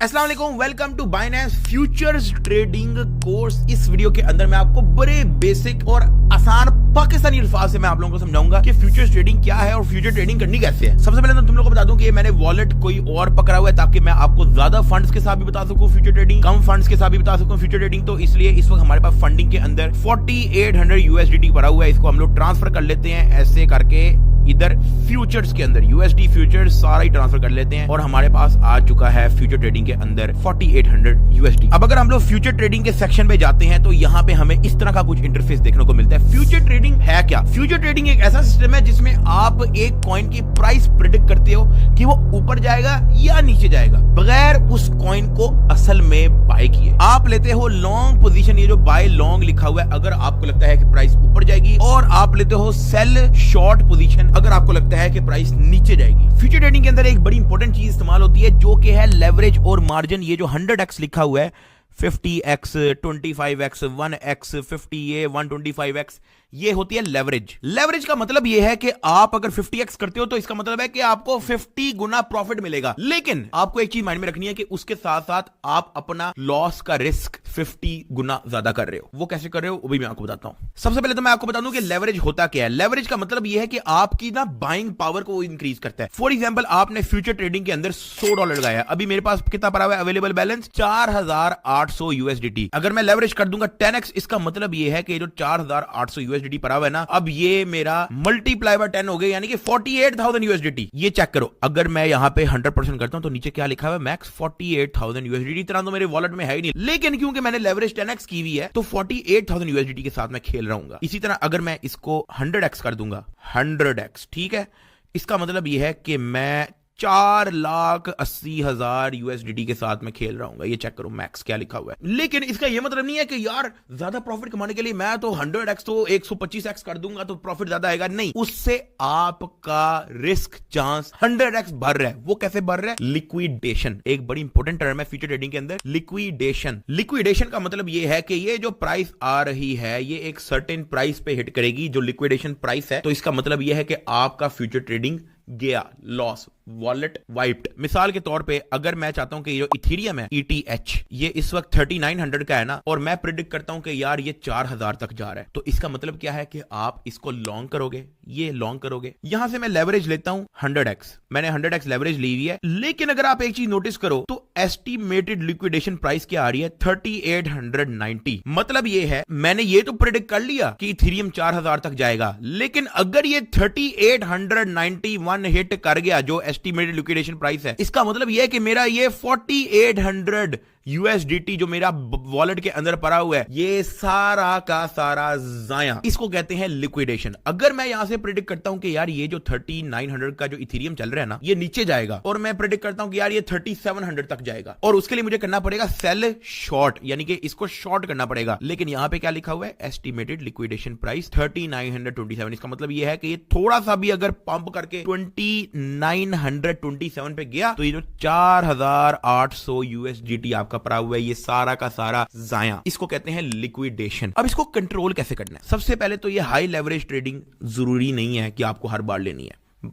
अस्सलाम वालेकुम, welcome to Binance futures trading course. इस वीडियो के अंदर मैं आपको बड़े बेसिक और आसान पाकिस्तानी अल्फाज से मैं आप लोगों को समझाऊंगा कि फ्यूचर्स ट्रेडिंग क्या है और फ्यूचर ट्रेडिंग करनी कैसे है। सबसे पहले तो तुम लोगों को बता दूं कि मैंने वॉलेट कोई और पकड़ा हुआ है ताकि मैं आपको ज्यादा फंड्स के साथ भी बता सकूं फ्यूचर ट्रेडिंग, कम फंड्स के साथ भी बता सकूं फ्यूचर ट्रेडिंग। तो इसलिए इस वक्त हमारे पास फंडिंग के अंदर 4800 USDT पड़ा हुआ है। इसको हम लोग ट्रांसफर कर लेते हैं ऐसे करके इधर फ्यूचर्स के अंदर USD फ्यूचर्स सारा ही ट्रांसफर कर लेते हैं और हमारे पास आ चुका है फ्यूचर ट्रेडिंग के अंदर 4800 USD। अब अगर हम लोग फ्यूचर ट्रेडिंग के सेक्शन पे जाते हैं तो यहाँ पे हमें इस तरह का कुछ इंटरफेस देखने को मिलता है। फ्यूचर ट्रेडिंग है क्या? फ्यूचर ट्रेडिंग एक ऐसा सिस्टम है जिसमें आप एक कॉइन की प्राइस प्रेडिक्ट करते हो कि वो ऊपर जाएगा या नीचे जाएगा बगैर उस कॉइन को असल में बाय किए। आप लेते हो लॉन्ग पोजीशन, ये जो बाय लॉन्ग लिखा हुआ है अगर आपको लगता है कि प्राइस ऊपर जाएगी, और आप लेते हो सेल शॉर्ट पोजीशन अगर आपको लगता है कि प्राइस नीचे जाएगी। फ्यूचर ट्रेडिंग के अंदर एक बड़ी इंपॉर्टेंट चीज इस्तेमाल होती है जो कि है लेवरेज और मार्जिन। ये जो 100x लिखा हुआ है, 50x, 25x, 1x, 50a, 125x, ये होती है लेवरेज। लेवरेज का मतलब ये है कि आप अगर 50x करते हो तो इसका मतलब है कि आपको 50 गुना प्रॉफिट मिलेगा। लेकिन आपको एक चीज माइंड में रखनी है कि उसके साथ साथ आप अपना लॉस का रिस्क 50 गुना ज्यादा कर रहे हो। वो कैसे कर रहे हो वो भी मैं आपको बताता हूं। सबसे पहले तो मैं आपको बता दूं कि लेवरेज होता क्या है। लेवरेज का मतलब यह है कि आपकी ना बाइंग पावर को इंक्रीज करता है। फॉर एग्जांपल, आपने फ्यूचर ट्रेडिंग के अंदर $100 लगाया, अभी मेरे पास कितना पड़ा हुआ है अवेलेबल बैलेंस? 4800 USDT। अगर मैं लेवरेज कर दूंगा 10x, इसका मतलब यह है कि जो 4800 USDT पड़ा हुआ है ना, अब ये मेरा मल्टीप्लाई बाय 10 हो गया, यानी कि 48,000 USDT। ये चेक करो, अगर मैं यहां पे 100% करता हूं तो नीचे क्या लिखा हुआ है? Max 48,000 USDT। इतना तो मेरे वॉलेट में है ही नहीं, लेकिन क्योंकि मैंने लेवरेज 10x की हुई है तो 48,000 USDT के साथ मैं खेल रहूंगा। इसी तरह अगर मैं इसको 100x कर दूंगा, 100x, ठीक है, इसका मतलब यह है कि मैं 4,80,000 USDT के साथ में खेल रहा हूं। ये चेक करो मैक्स क्या लिखा हुआ है। लेकिन इसका यह मतलब नहीं है कि यार ज्यादा प्रॉफिट कमाने के लिए मैं तो 100x तो 125x कर दूंगा तो प्रॉफिट ज्यादा आएगा। नहीं, उससे आपका रिस्क चांस 100x बढ़ रहा है। वो कैसे बढ़ रहा है? लिक्विडेशन एक बड़ी इंपॉर्टेंट टर्म है फ्यूचर ट्रेडिंग के अंदर। लिक्विडेशन का मतलब यह है कि ये जो प्राइस आ रही है ये एक सर्टेन प्राइस पे हिट करेगी जो लिक्विडेशन प्राइस है। तो इसका मतलब यह है कि आपका फ्यूचर ट्रेडिंग गया, लॉस, वॉलेट वाइप्ड। मिसाल के तौर पे अगर मैं चाहता हूं कि जो इथेरियम है ETH, ये इस वक्त 3900 का है ना, और मैं प्रिडिक्ट करता हूं कि यार ये 4000 तक जा रहा है, तो इसका मतलब क्या है कि आप इसको लॉन्ग करोगे, ये लॉन्ग करोगे। यहां से मैं लेवरेज लेता हूं 100x, मैंने 100x लेवरेज ली हुई है। लेकिन अगर आप एक चीज नोटिस करो तो एस्टिमेटेड लिक्विडेशन प्राइस क्या आ रही है? 3890। मतलब ये है मैंने ये तो प्रिडिक्ट कर लिया कि इथेरियम 4000 तक जाएगा, लेकिन अगर ये 3891 हिट कर गया जो एस्टिमेटेड लिक्विडेशन प्राइस है, इसका मतलब यह है कि मेरा ये 4800 USDT जो मेरा वॉलेट के अंदर पड़ा हुआ है ये सारा का सारा जाया। इसको कहते हैं लिक्विडेशन। अगर मैं यहां से प्रेडिक्ट करता हूं कि यार ये जो 3900 का जो इथेरियम चल रहा है ना ये नीचे जाएगा, और मैं प्रेडिक्ट करता हूं कि यार ये 3700 तक जाएगा, और उसके लिए मुझे करना पड़ेगा सेल शॉर्ट, यानी कि इसको शॉर्ट करना पड़ेगा। लेकिन यहां पे क्या लिखा हुआ है? Estimated liquidation price 3927। इसका मतलब यह है कि ये थोड़ा सा भी अगर पंप करके 2927 पे गया तो ये जो 4800 USDT आपका पड़ा हुआ है ये सारा का सारा जाया। इसको कहते हैं लिक्विडेशन। अब इसको कंट्रोल कैसे करना है? सबसे पहले तो ये हाई लेवरेज ट्रेडिंग जरूरी नहीं है कि आपको हर बार लेनी है।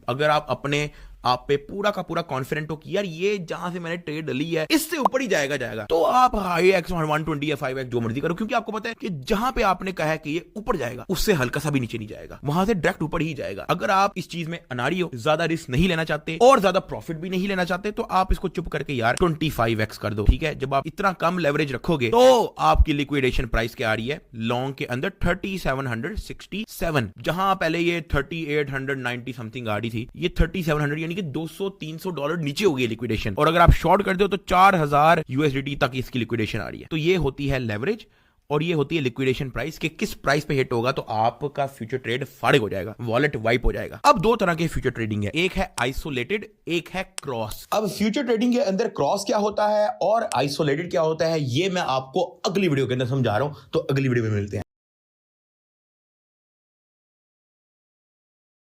अगर आप अपने आप पे पूरा का पूरा कॉन्फिडेंट हो कि यार ये जहां से मैंने ट्रेड ली है इससे ऊपर ही जाएगा, तो आप हाई एक्स 120 या 5x जो मर्जी करो, क्योंकि आपको पता है कि जहां पे आपने कहा है कि ये ऊपर जाएगा उससे हल्का सा भी नीचे नहीं जाएगा, वहां से डायरेक्ट ऊपर ही जाएगा। अगर आप इस चीज में अनाड़ी हो, ज्यादा रिस्क नहीं लेना चाहते और ज्यादा प्रॉफिट भी नहीं लेना चाहते, तो आप इसको चुप करके यार 25x कर दो, ठीक है। जब आप इतना कम लेवरेज रखोगे तो आपकी लिक्विडेशन प्राइस क्या आ रही है लॉन्ग के अंदर? 3767। जहां पहले ये 3890 समथिंग आ रही थी, ये 3700 यानी कि $200-300 नीचे हो गई लिक्विडेशन। और अगर आप शॉर्ट करते हो तो 4000 USDT तक इसकी लिक्विडेशन आ रही है। तो ये होती है लेवरेज और ये होती है लिक्विडेशन प्राइस कि किस प्राइस पे हिट होगा तो आपका फ्यूचर ट्रेड फाड़े हो जाएगा, वॉलेट वाइप हो जाएगा। अब दो तरह के फ्यूचर ट्रेडिंग है, एक है आइसोलेटेड, एक है क्रॉस। अब फ्यूचर ट्रेडिंग के अंदर क्रॉस क्या होता है और आइसोलेटेड क्या होता है ये मैं आपको अगली वीडियो के अंदर समझा रहा हूं, तो अगली वीडियो में मिलते हैं।